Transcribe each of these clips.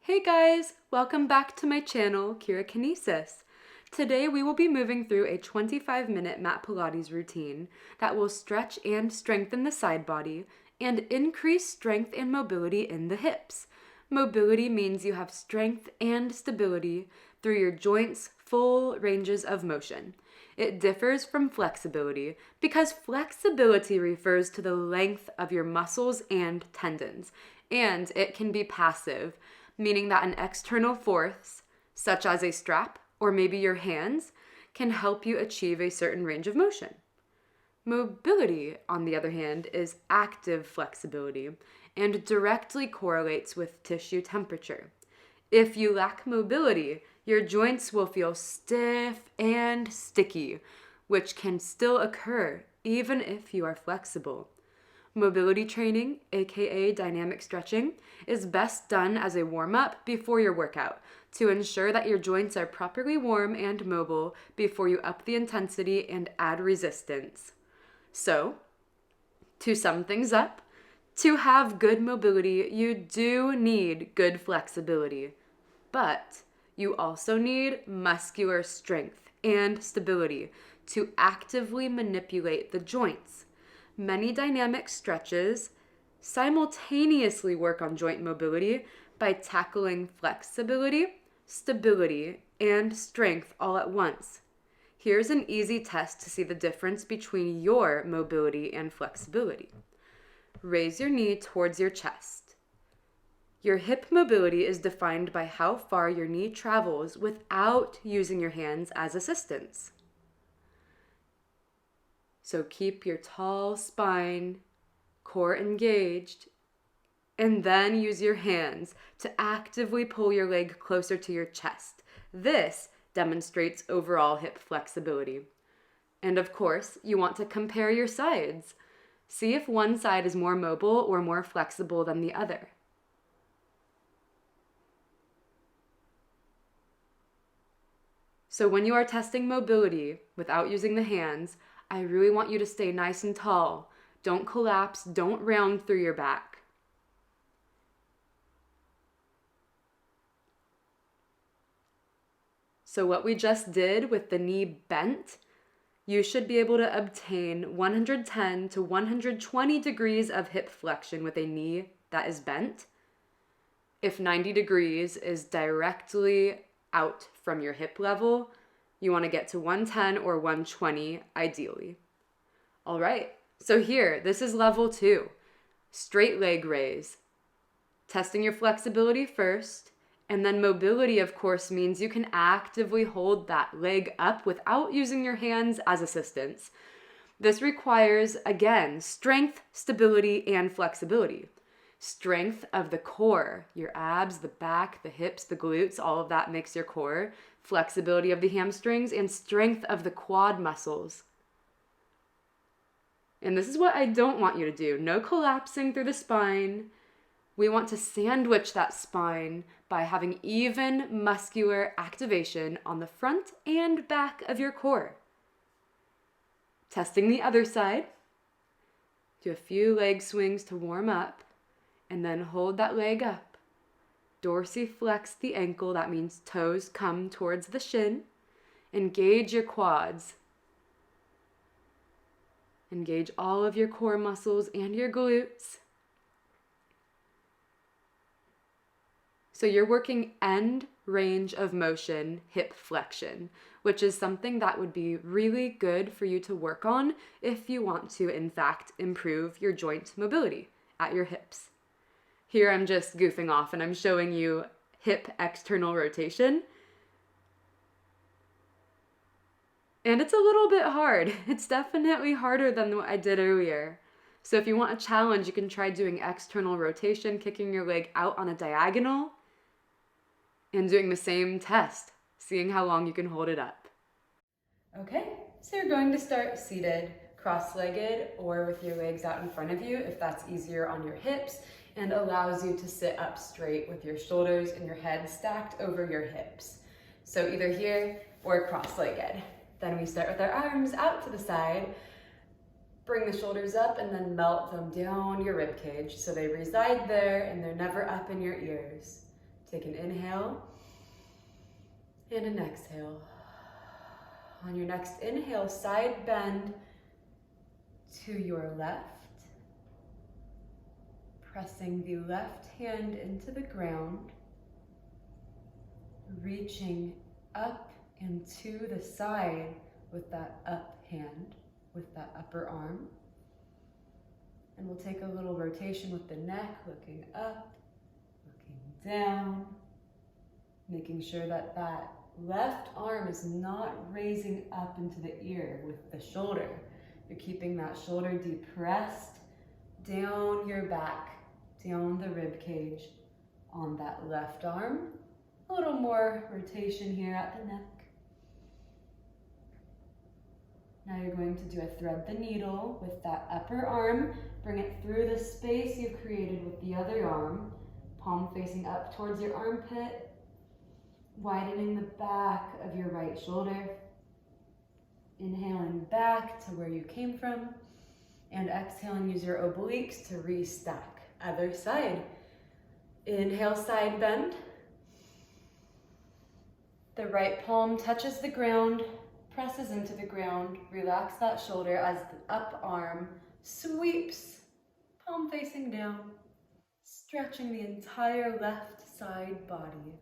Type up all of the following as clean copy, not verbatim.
Hey guys, welcome back to my channel, Kinesis. Today we will be moving through a 25-minute mat Pilates routine that will stretch and strengthen the side body and increase strength and mobility in the hips. Mobility means you have strength and stability through your joints' full ranges of motion. It differs from flexibility because flexibility refers to the length of your muscles and tendons, and it can be passive, meaning that an external force, such as a strap or maybe your hands, can help you achieve a certain range of motion. Mobility, on the other hand, is active flexibility and directly correlates with tissue temperature. If you lack mobility, your joints will feel stiff and sticky, which can still occur even if you are flexible. Mobility training, aka dynamic stretching, is best done as a warm-up before your workout to ensure that your joints are properly warm and mobile before you up the intensity and add resistance. So, to sum things up, to have good mobility, you do need good flexibility, but you also need muscular strength and stability to actively manipulate the joints. Many dynamic stretches simultaneously work on joint mobility by tackling flexibility, stability, and strength all at once. Here's an easy test to see the difference between your mobility and flexibility. Raise your knee towards your chest. Your hip mobility is defined by how far your knee travels without using your hands as assistance. So keep your tall spine, core engaged, and then use your hands to actively pull your leg closer to your chest. This demonstrates overall hip flexibility. And of course, you want to compare your sides. See if one side is more mobile or more flexible than the other. So when you are testing mobility without using the hands, I really want you to stay nice and tall. Don't collapse, don't round through your back. So what we just did with the knee bent, you should be able to obtain 110 to 120 degrees of hip flexion with a knee that is bent. If 90 degrees is directly out from your hip level, you want to get to 110 or 120 ideally. All right, so here, this is level 2, straight leg raise. Testing your flexibility first, and then mobility, of course, means you can actively hold that leg up without using your hands as assistance. This requires, again, strength, stability, and flexibility. Strength of the core, your abs, the back, the hips, the glutes, all of that makes your core. Flexibility of the hamstrings and strength of the quad muscles. And this is what I don't want you to do. No collapsing through the spine. We want to sandwich that spine by having even muscular activation on the front and back of your core. Testing the other side. Do a few leg swings to warm up. And then hold that leg up. Dorsiflex the ankle, that means toes come towards the shin. Engage your quads. Engage all of your core muscles and your glutes. So you're working end range of motion, hip flexion, which is something that would be really good for you to work on if you want to, in fact, improve your joint mobility at your hips. Here I'm just goofing off and I'm showing you hip external rotation. And it's a little bit hard. It's definitely harder than what I did earlier. So if you want a challenge, you can try doing external rotation, kicking your leg out on a diagonal, and doing the same test, seeing how long you can hold it up. Okay, so you're going to start seated, cross-legged, or with your legs out in front of you if that's easier on your hips, and allows you to sit up straight with your shoulders and your head stacked over your hips. So either here or cross-legged. Then we start with our arms out to the side, bring the shoulders up, and then melt them down your rib cage so they reside there and they're never up in your ears. Take an inhale and an exhale. On your next inhale, side bend to your left, pressing the left hand into the ground, reaching up and to the side with that up hand, with that upper arm. And we'll take a little rotation with the neck, looking up, looking down, making sure that that left arm is not raising up into the ear with the shoulder. You're keeping that shoulder depressed down your back, down the rib cage on that left arm. A little more rotation here at the neck. Now you're going to do a thread the needle with that upper arm. Bring it through the space you've created with the other arm. Palm facing up towards your armpit. Widening the back of your right shoulder. Inhaling back to where you came from. And exhaling, use your obliques to restack. Other side. Inhale, side bend. The right palm touches the ground, presses into the ground. Relax that shoulder as the up arm sweeps, palm facing down, stretching the entire left side body,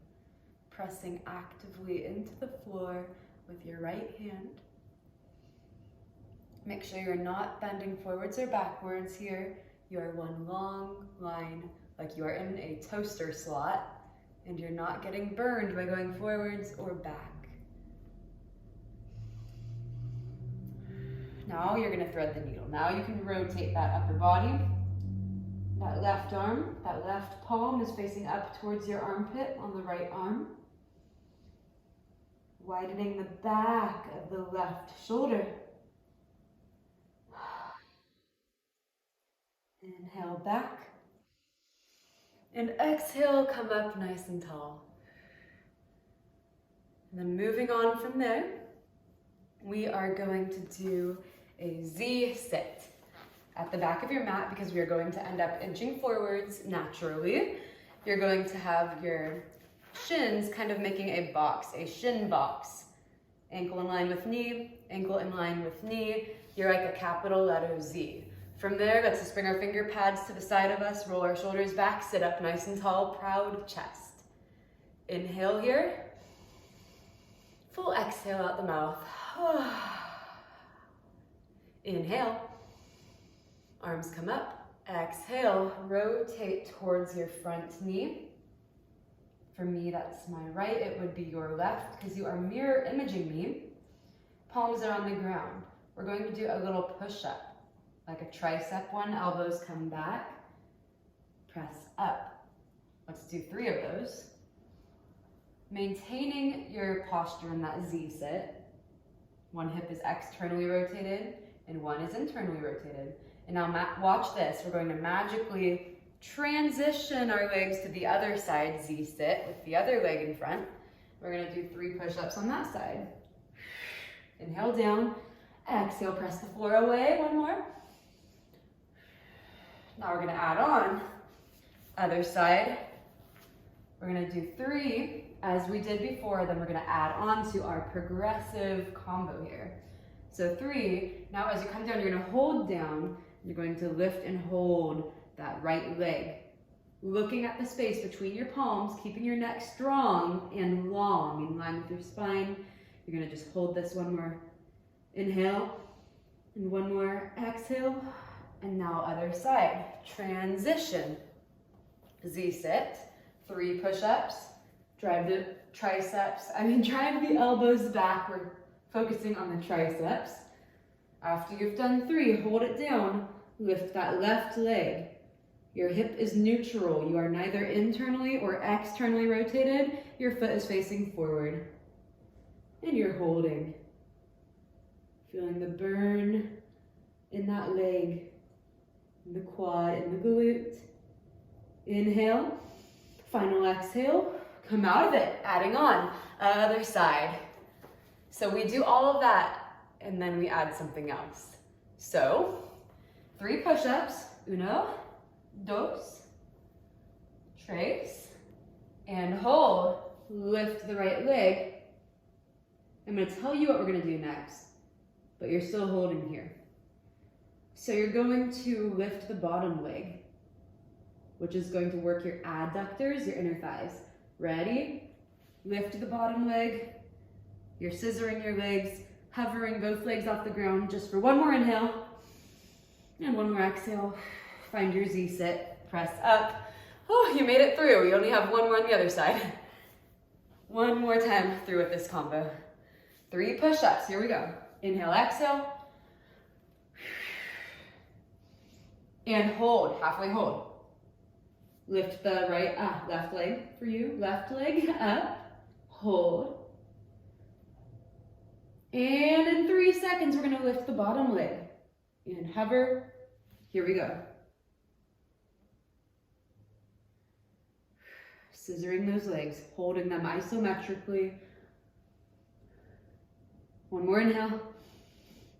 pressing actively into the floor with your right hand. Make sure you're not bending forwards or backwards here. You are one long line, like you are in a toaster slot, and you're not getting burned by going forwards or back. Now you're gonna thread the needle. Now you can rotate that upper body. That left arm, that left palm is facing up towards your armpit on the right arm. Widening the back of the left shoulder. Inhale back. And exhale, come up nice and tall. And then moving on from there, we are going to do a Z sit at the back of your mat because we are going to end up inching forwards naturally. You're going to have your shins kind of making a box, a shin box. Ankle in line with knee, ankle in line with knee. You're like a capital letter Z. From there, let's bring our finger pads to the side of us, roll our shoulders back, sit up nice and tall, proud chest. Inhale here. Full exhale out the mouth. Inhale. Arms come up. Exhale, rotate towards your front knee. For me, that's my right. It would be your left because you are mirror imaging me. Palms are on the ground. We're going to do a little push-up. Like a tricep one, elbows come back, press up. Let's do 3 of those. Maintaining your posture in that Z sit. One hip is externally rotated and one is internally rotated. And now watch this, we're going to magically transition our legs to the other side, Z sit, with the other leg in front. We're gonna do 3 push-ups on that side. Inhale down, exhale, press the floor away, one more. Now we're gonna add on, other side. We're gonna do 3 as we did before, then we're gonna add on to our progressive combo here. So 3, now as you come down, you're gonna hold down, you're going to lift and hold that right leg. Looking at the space between your palms, keeping your neck strong and long in line with your spine. You're gonna just hold this one more. Inhale, and one more exhale. And now other side, transition. Z sit, 3 push-ups, drive the elbows back. We're focusing on the triceps. After you've done 3, hold it down, lift that left leg. Your hip is neutral. You are neither internally or externally rotated. Your foot is facing forward. And you're holding. Feeling the burn in that leg. The quad and the glute. Inhale, final exhale, come out of it, adding on, other side. So we do all of that and then we add something else. So 3 push-ups, 1, 2, 3, And hold. Lift the right leg. I'm going to tell you what we're going to do next, but you're still holding here. So you're going to lift the bottom leg, which is going to work your adductors, your inner thighs. Ready? Lift the bottom leg. You're scissoring your legs, hovering both legs off the ground just for one more inhale and one more exhale. Find your Z sit, press up. Oh, you made it through. You only have one more on the other side. One more time through with this combo. 3 push-ups, here we go. Inhale, exhale. And hold, halfway hold. Lift the left leg for you. Left leg up, hold. And in 3 seconds, we're gonna lift the bottom leg. And hover, here we go. Scissoring those legs, holding them isometrically. One more inhale.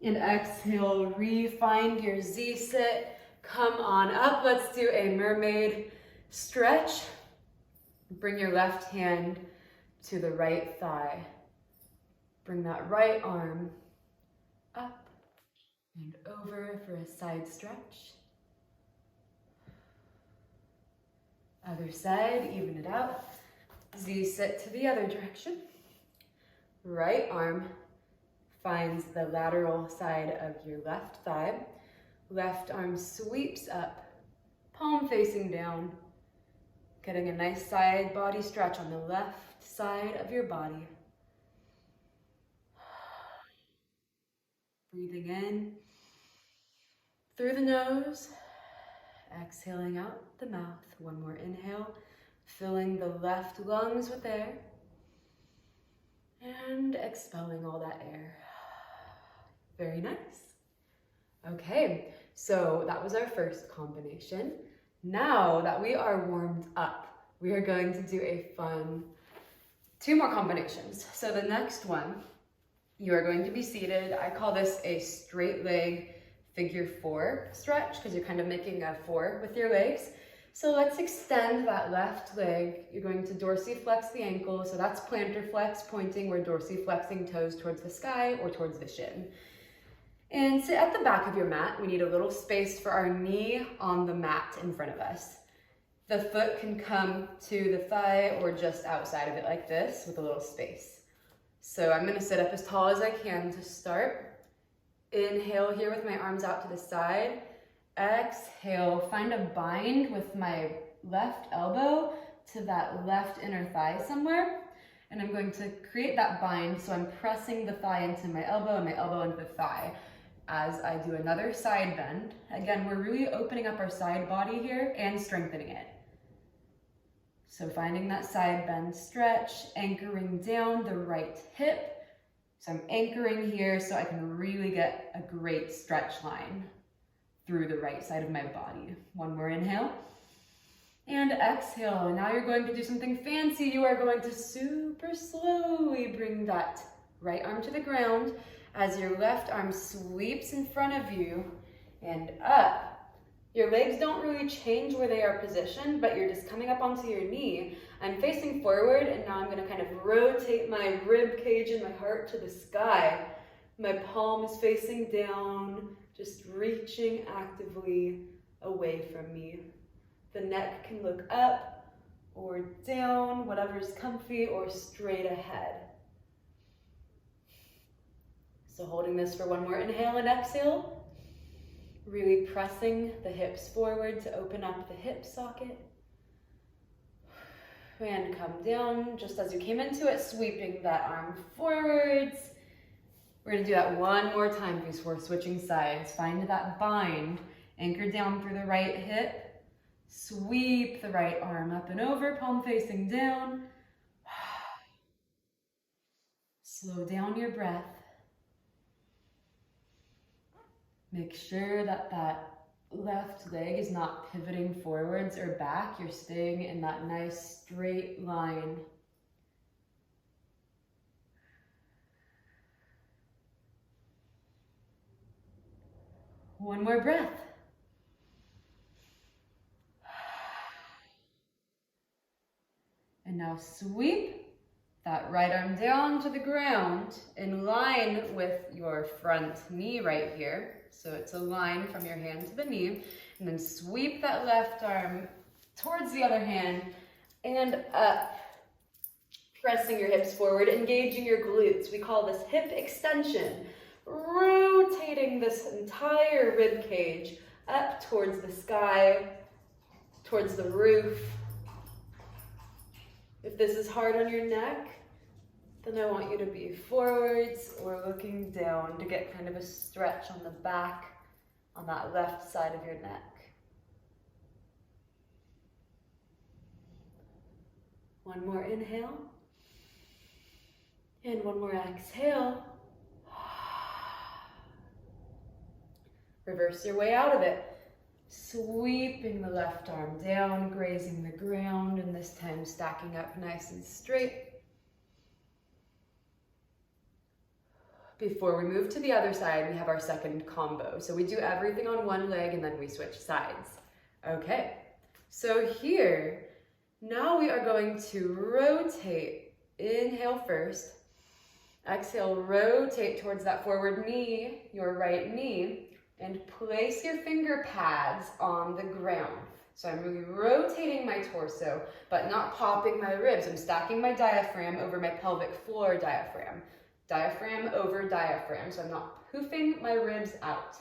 And exhale, re-find your Z-sit. Come on up, let's do a mermaid stretch. Bring your left hand to the right thigh. Bring that right arm up and over for a side stretch. Other side, even it out. Z-sit to the other direction. Right arm finds the lateral side of your left thigh. Left arm sweeps up, palm facing down, getting a nice side body stretch on the left side of your body. Breathing in through the nose, exhaling out the mouth. One more inhale, filling the left lungs with air, and expelling all that air. Very nice. Okay, so that was our first combination. Now that we are warmed up, we are going to do a fun 2 more combinations. So the next one, you are going to be seated. I call this a straight leg figure 4 stretch because you're kind of making a 4 with your legs. So let's extend that left leg. You're going to dorsiflex the ankle. So that's plantar flex, pointing. We're dorsiflexing toes towards the sky or towards the shin. And sit at the back of your mat. We need a little space for our knee on the mat in front of us. The foot can come to the thigh or just outside of it like this with a little space. So I'm gonna sit up as tall as I can to start. Inhale here with my arms out to the side. Exhale, find a bind with my left elbow to that left inner thigh somewhere. And I'm going to create that bind, so I'm pressing the thigh into my elbow and my elbow into the thigh. As I do another side bend, again, we're really opening up our side body here and strengthening it. So finding that side bend stretch, anchoring down the right hip. So I'm anchoring here so I can really get a great stretch line through the right side of my body. One more inhale. And exhale. Now you're going to do something fancy. You are going to super slowly bring that right arm to the ground as your left arm sweeps in front of you and up. Your legs don't really change where they are positioned, but you're just coming up onto your knee. I'm facing forward, and now I'm going to kind of rotate my rib cage and my heart to the sky. My palm is facing down, just reaching actively away from me. The neck can look up or down, whatever's comfy, or straight ahead. So holding this for one more inhale and exhale. Really pressing the hips forward to open up the hip socket. And come down just as you came into it, sweeping that arm forwards. We're gonna do that one more time before switching sides. Find that bind, anchor down through the right hip. Sweep the right arm up and over, palm facing down. Slow down your breath. Make sure that that left leg is not pivoting forwards or back. You're staying in that nice straight line. One more breath. And now sweep that right arm down to the ground in line with your front knee right here. So it's a line from your hand to the knee. And then sweep that left arm towards the other hand and up. Pressing your hips forward, engaging your glutes. We call this hip extension. Rotating this entire rib cage up towards the sky, towards the roof. If this is hard on your neck, then I want you to be forwards or looking down to get kind of a stretch on the back, on that left side of your neck. One more inhale. And one more exhale. Reverse your way out of it. Sweeping the left arm down, grazing the ground, and this time stacking up nice and straight. Before we move to the other side, we have our second combo. So we do everything on one leg and then we switch sides. Okay, so here, now we are going to rotate. Inhale first. Exhale, rotate towards that forward knee, your right knee, and place your finger pads on the ground. So I'm really rotating my torso, but not popping my ribs. I'm stacking my diaphragm over my pelvic floor diaphragm. Diaphragm over diaphragm, so I'm not poofing my ribs out.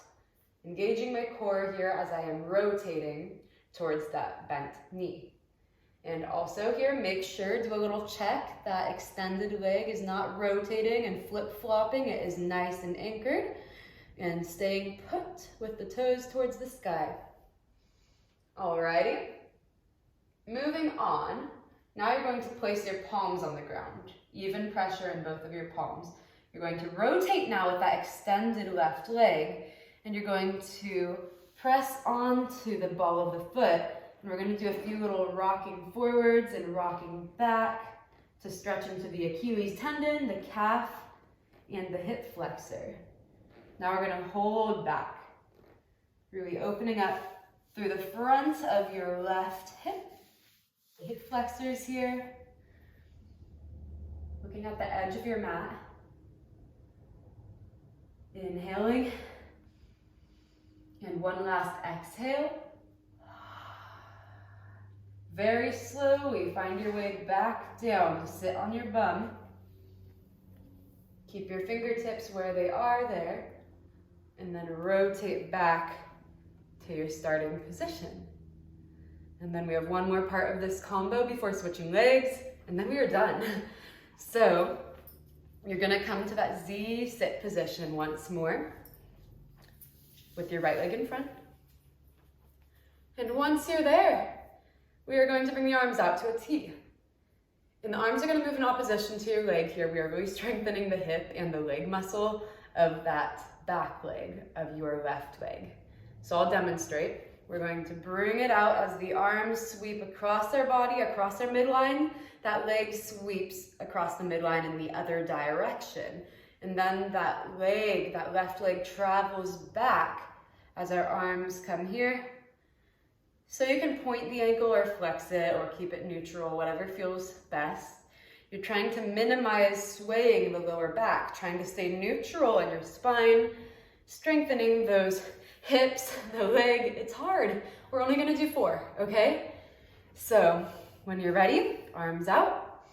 Engaging my core here as I am rotating towards that bent knee. And also here, make sure, do a little check, that extended leg is not rotating and flip-flopping. It is nice and anchored and staying put with the toes towards the sky. Alrighty, moving on. Now you're going to place your palms on the ground. Even pressure in both of your palms. You're going to rotate now with that extended left leg, and you're going to press onto the ball of the foot. And we're going to do a few little rocking forwards and rocking back to stretch into the Achilles tendon, the calf, and the hip flexor. Now we're going to hold back, really opening up through the front of your left hip. The hip flexors here. Looking at the edge of your mat. Inhaling. And one last exhale. Very slowly find your way back down to sit on your bum. Keep your fingertips where they are there. And then rotate back to your starting position. And then we have one more part of this combo before switching legs, and then we are done. So you're gonna come to that Z sit position once more with your right leg in front. And once you're there, we are going to bring the arms out to a T. And the arms are gonna move in opposition to your leg here. We are really strengthening the hip and the leg muscle of that back leg of your left leg. So I'll demonstrate. We're going to bring it out as the arms sweep across our body, across our midline. That leg sweeps across the midline in the other direction. And then that leg, that left leg, travels back as our arms come here. So you can point the ankle or flex it or keep it neutral, whatever feels best. You're trying to minimize swaying the lower back, trying to stay neutral in your spine, strengthening those hips, the leg. It's hard. We're only gonna do 4, okay? So when you're ready, arms out.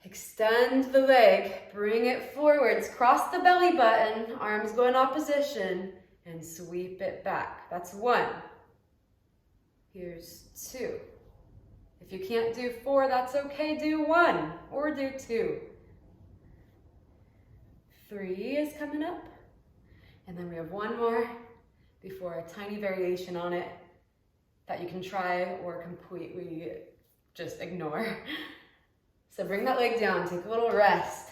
Extend the leg, bring it forwards, cross the belly button, arms go in opposition, and sweep it back. That's 1. Here's 2. If you can't do 4, that's okay, do 1 or do 2. 3 is coming up. And then we have 1 more before a tiny variation on it that you can try or completely just ignore. So bring that leg down, take a little rest.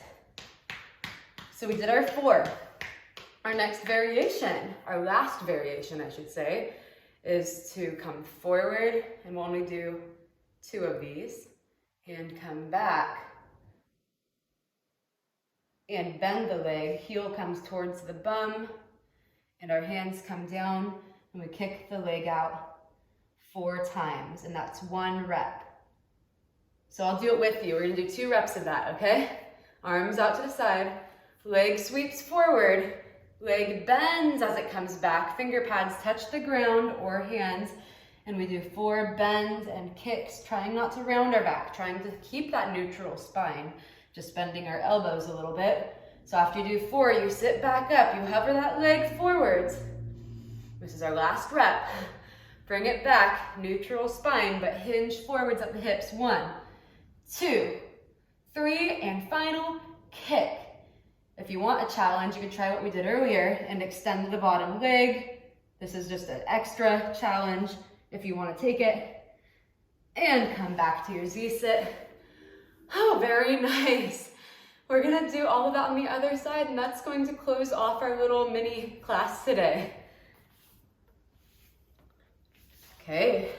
So we did our 4. Our next variation, our last variation I should say, is to come forward, and we'll only do 2 of these, and come back and bend the leg. Heel comes towards the bum, and our hands come down, and we kick the leg out 4 times, and that's 1 rep. So I'll do it with you. We're gonna do 2 reps of that, okay? Arms out to the side, leg sweeps forward, leg bends as it comes back, finger pads touch the ground or hands, and we do 4 bends and kicks, trying not to round our back, trying to keep that neutral spine, just bending our elbows a little bit. So after you do 4, you sit back up, you hover that leg forwards. This is our last rep. Bring it back, neutral spine, but hinge forwards at the hips. 1, 2, 3, and final kick. If you want a challenge, you can try what we did earlier and extend the bottom leg. This is just an extra challenge if you want to take it. And come back to your Z-sit. Oh, very nice. We're gonna do all of that on the other side, and that's going to close off our little mini class today. Okay,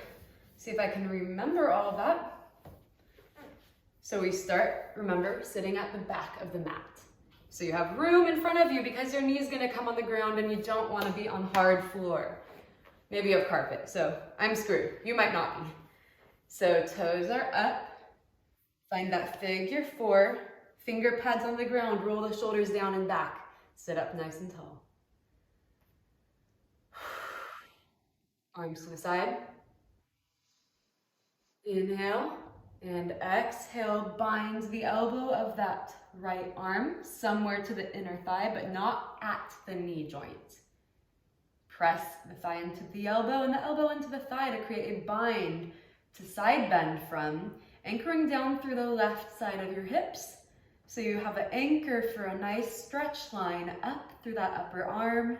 see if I can remember all of that. So we start, remember, sitting at the back of the mat. So you have room in front of you because your knee is gonna come on the ground and you don't wanna be on hard floor. Maybe you have carpet, so I'm screwed. You might not be. So toes are up. Find that figure 4. Finger pads on the ground, roll the shoulders down and back. Sit up nice and tall. Arms to the side. Inhale and exhale, bind the elbow of that right arm somewhere to the inner thigh, but not at the knee joint. Press the thigh into the elbow and the elbow into the thigh to create a bind to side bend from, anchoring down through the left side of your hips. So you have an anchor for a nice stretch line up through that upper arm,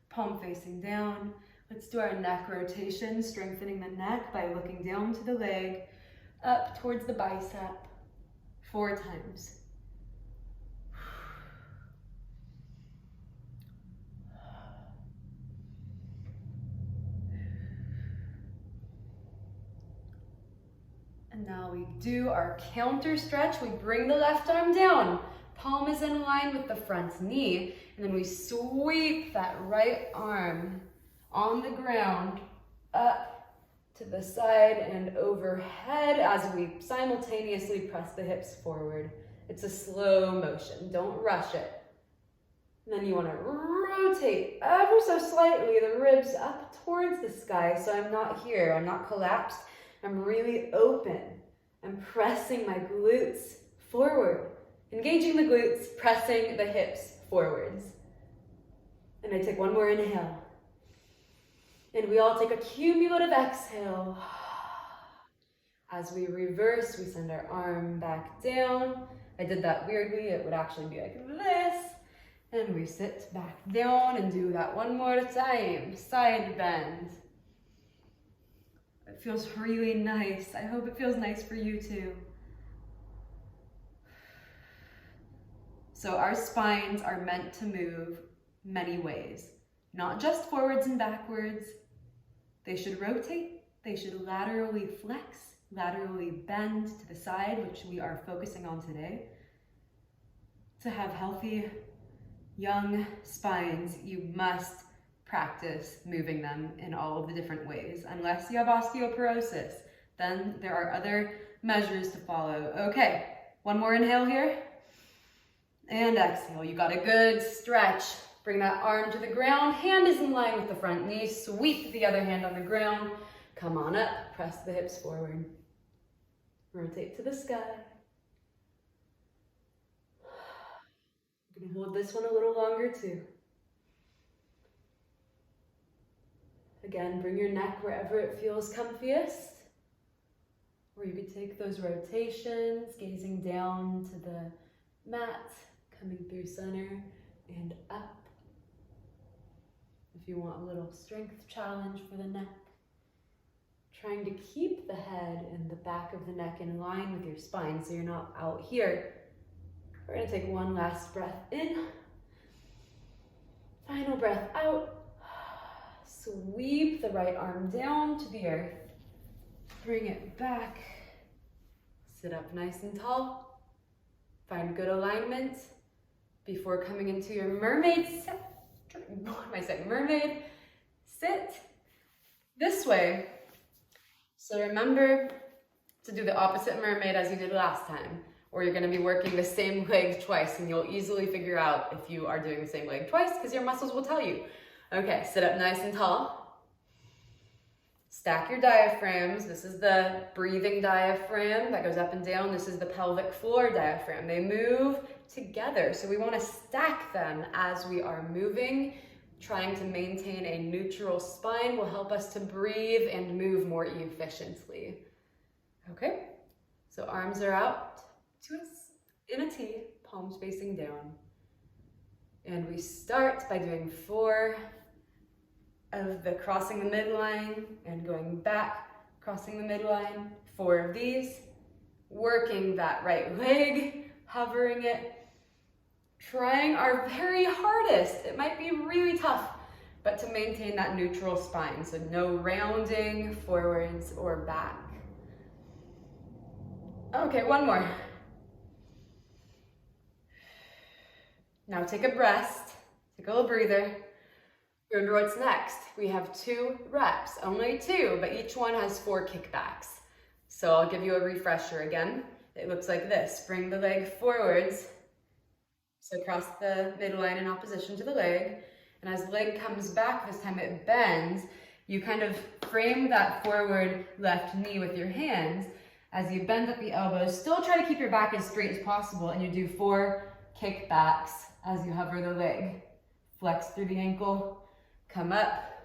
palm facing down. Let's do our neck rotation, strengthening the neck by looking down to the leg, up towards the bicep, 4 times. And now we do our counter stretch. We bring the left arm down. Palm is in line with the front knee. And then we sweep that right arm on the ground up to the side and overhead as we simultaneously press the hips forward. It's a slow motion. Don't rush it. And then you want to rotate ever so slightly the ribs up towards the sky. So I'm not here. I'm not collapsed. I'm really open. I'm pressing my glutes forward, engaging the glutes, pressing the hips forwards. And I take one more inhale. And we all take a cumulative exhale. As we reverse, we send our arm back down. I did that weirdly. It would actually be like this. And we sit back down and do that one more time. Side bend. It feels really nice. I hope it feels nice for you too. So our spines are meant to move many ways, not just forwards and backwards. They should rotate, they should laterally flex, laterally bend to the side, which we are focusing on today. To have healthy, young spines, you must practice moving them in all of the different ways. Unless you have osteoporosis, then there are other measures to follow. Okay, one more inhale here. And exhale. You got a good stretch. Bring that arm to the ground. Hand is in line with the front knee. Sweep the other hand on the ground. Come on up. Press the hips forward. Rotate to the sky. I'm going to hold this one a little longer too. Again, bring your neck wherever it feels comfiest. Or you could take those rotations, gazing down to the mat, coming through center and up. If you want a little strength challenge for the neck, trying to keep the head and the back of the neck in line with your spine so you're not out here. We're going to take one last breath in. Final breath out. Sweep the right arm down to the earth. Bring it back. Sit up nice and tall. Find good alignment before coming into your mermaid sit. What am I saying? Mermaid sit this way. So remember to do the opposite mermaid as you did last time, or you're gonna be working the same leg twice, and you'll easily figure out if you are doing the same leg twice because your muscles will tell you. Okay, sit up nice and tall. Stack your diaphragms. This is the breathing diaphragm that goes up and down. This is the pelvic floor diaphragm. They move together, so we want to stack them as we are moving. Trying to maintain a neutral spine will help us to breathe and move more efficiently. Okay, so arms are out in a T, palms facing down. And we start by doing 4 of the crossing the midline and going back, crossing the midline. 4 of these, working that right leg, hovering it, trying our very hardest. It might be really tough, but to maintain that neutral spine. So no rounding forwards or back. Okay, 1 more. Now take a rest, take a little breather. Remember what's next. We have 2 reps, only 2, but each one has 4 kickbacks. So I'll give you a refresher again. It looks like this. Bring the leg forwards. So cross the midline in opposition to the leg. And as the leg comes back, this time it bends. You kind of frame that forward left knee with your hands. As you bend at the elbows, still try to keep your back as straight as possible. And you do 4 kickbacks as you hover the leg. Flex through the ankle, come up,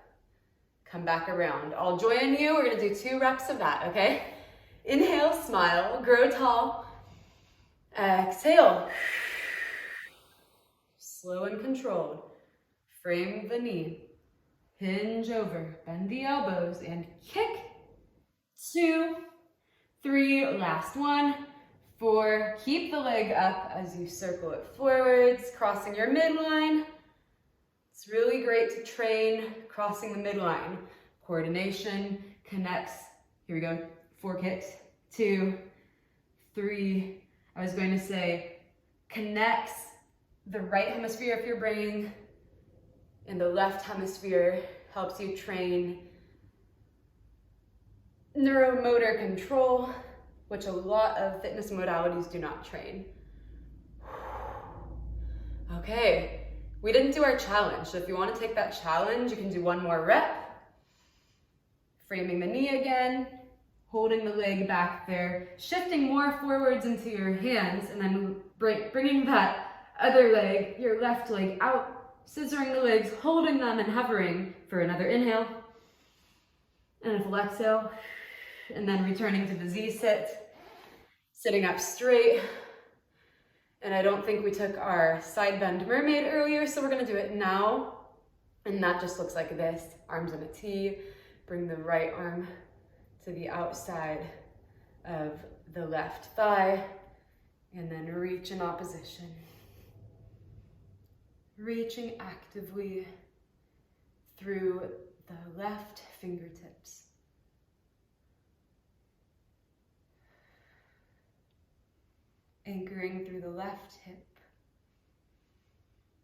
come back around. I'll join you. We're gonna do 2 reps of that, okay? Inhale, smile, grow tall. Exhale. Slow and controlled. Frame the knee. Hinge over, bend the elbows, and kick. 2, 3, last 1. 4, keep the leg up as you circle it forwards, crossing your midline. It's really great to train crossing the midline. Coordination connects, here we go, 4 kicks, 2, 3. I was going to say connects the right hemisphere of your brain and the left hemisphere, helps you train neuromotor control, which a lot of fitness modalities do not train. Okay, we didn't do our challenge, so if you want to take that challenge, you can do 1 more rep. Framing the knee again, holding the leg back there, shifting more forwards into your hands, and then bringing that other leg, your left leg out, scissoring the legs, holding them and hovering for another inhale, and a full exhale, and then returning to the Z-sit. Sitting up straight, and I don't think we took our side bend mermaid earlier, so we're gonna do it now, and that just looks like this. Arms in a T, bring the right arm to the outside of the left thigh, and then reach in opposition. Reaching actively through the left fingertips. Anchoring through the left hip.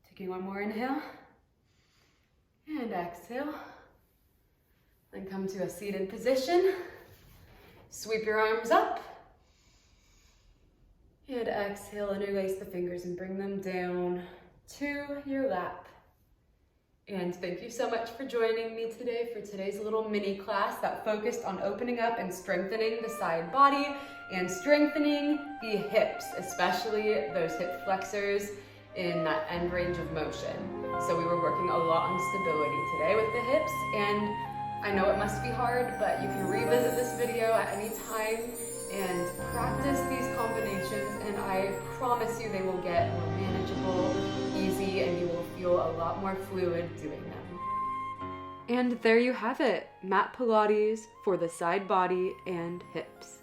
Taking 1 more inhale. And exhale. Then come to a seated position. Sweep your arms up. And exhale, interlace the fingers and bring them down to your lap. And thank you so much for joining me today for today's little mini class that focused on opening up and strengthening the side body and strengthening the hips, especially those hip flexors in that end range of motion. So we were working a lot on stability today with the hips, and I know it must be hard, but you can revisit this video at any time and practice these combinations, and I promise you they will get more manageable, easy, and you will feel a lot more fluid doing them. And there you have it, mat Pilates for the side body and hips.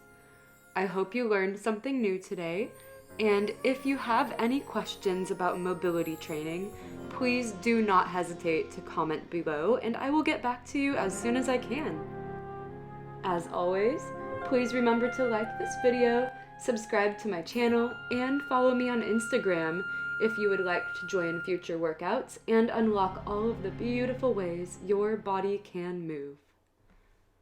I hope you learned something new today, and if you have any questions about mobility training, please do not hesitate to comment below, and I will get back to you as soon as I can. As always, please remember to like this video, subscribe to my channel, and follow me on Instagram if you would like to join future workouts and unlock all of the beautiful ways your body can move.